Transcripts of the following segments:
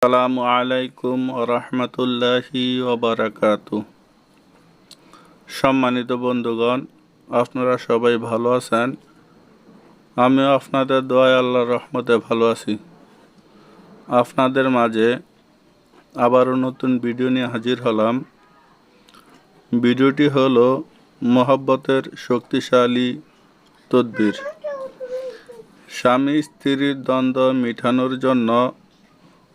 আসসালামু আলাইকুম রাহমাতুল্লাহি ওয়া বারাকাতুহু। সম্মানিত বন্ধুগণ, আপনারা সবাই ভালো আছেন? আমিও আপনাদের দোয়ায় আল্লাহর রহমতে ভালো আছি। আপনাদের মাঝে আবারও নতুন ভিডিও নিয়ে হাজির হলাম। ভিডিওটি হলো মহব্বতের শক্তিশালী তদবির। স্বামী স্ত্রীর দ্বন্দ্ব মিটানোর জন্য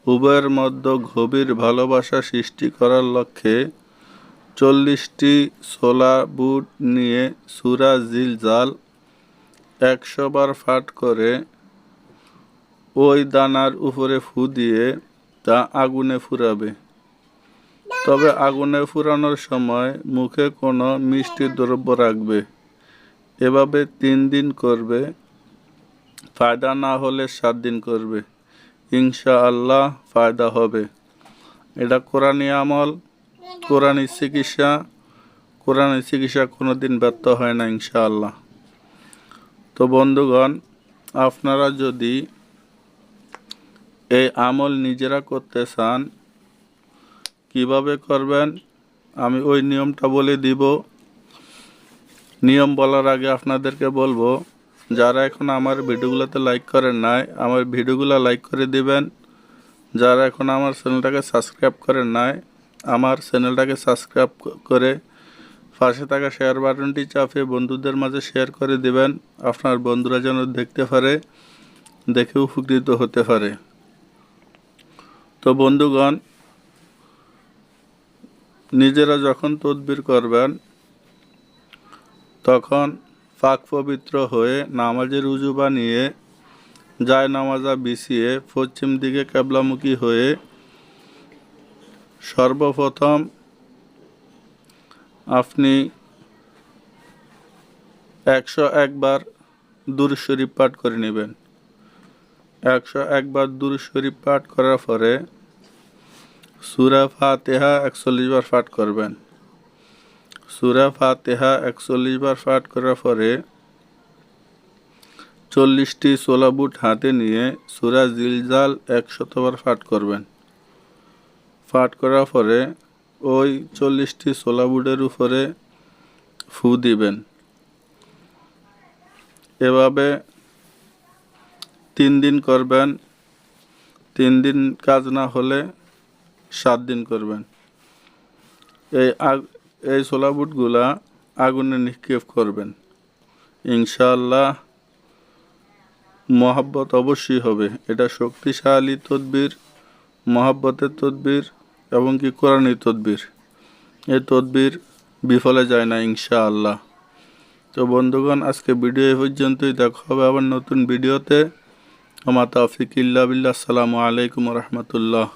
উভয়ের মধ্যে গভীর ভালোবাসা সৃষ্টি করার লক্ষ্যে 40টি ছোলা বুট নিয়ে সূরা জিলজাল 100 বার পাঠ করে ওই দানার উপরে ফু দিয়ে তা আগুনে ফুরাবে। তবে আগুনে ফুরানোর সময় মুখে কোনো মিষ্টি দ্রব্য রাখবে। এভাবে 3 দিন করবে। ফায়দা না হলে 7 দিন করবে। ইনশাআল্লাহ ফায়দা হবে। এটা কোরআনী আমল, কোরআনী চিকিৎসা। কোরআনী চিকিৎসা কোনোদিন ব্যর্থ হয় না ইনশাআল্লাহ। তো বন্ধুগণ, আপনারা যদি এই আমল নিজেরা করতে চান, কিভাবে করবেন আমি ওই নিয়মটা বলে দিব। নিয়ম বলার আগে আপনাদেরকে বলবো, যারা এখন আমার ভিডিওগুলোতে লাইক করেন নাই, আমার ভিডিওগুলো লাইক করে দিবেন। যারা এখন আমার চ্যানেলটাকে সাবস্ক্রাইব করেন নাই, আমার চ্যানেলটাকে সাবস্ক্রাইব করে পাশে থাকা শেয়ার বাটনটি চাপিয়ে বন্ধুদের মাঝে শেয়ার করে দিবেন। আপনার বন্ধুরা যেন দেখতে পারে, দেখে উপকৃত হতে পারে। তো বন্ধুগণ, নিজেরা যখন তদবির করবেন তখন পাক পবিত্র হয়ে নামাজের উজু বানিয়ে যায় নামাজা বিছিয়ে পশ্চিম দিকে কেবলামুখী হয়ে সর্বপ্রথম আপনি 101 বার দুরূদ শরীফ পাঠ করে নেবেন। 101 বার দুরূদ শরীফ পাঠ করার পরে সূরা ফাতিহা 41 বার পাঠ করবেন। সূরা ফাতিহা 41 বার পাঠ করার পরে 40টি ছোলা বুট হাতে নিয়ে সূরা জিলজাল 100 বার পাঠ করবেন। পাঠ করার পরে ওই 40টি ছোলা বুটের উপরে ফু দিবেন। এভাবে 3 দিন করবেন। 3 দিন কাজ না হলে 7 দিন করবেন। এই ছোলা বুটগুলা আগুনে নিক্ষেপ করবেন। ইনশাআল্লাহ মহব্বত অবশ্যই হবে। এটা শক্তিশালী তদবির, মহব্বতের তদবির এবং কি কোরআনী তদবির। এই তদবির বিফলে যায় না ইনশাআল্লাহ। তো বন্ধুগণ, আজকে ভিডিও এই পর্যন্তই। দেখা হবে আবার নতুন ভিডিওতে। ওমা তাওফিক ইল্লা বিল্লাহ। আসসালামু আলাইকুম রাহমাতুল্লাহ।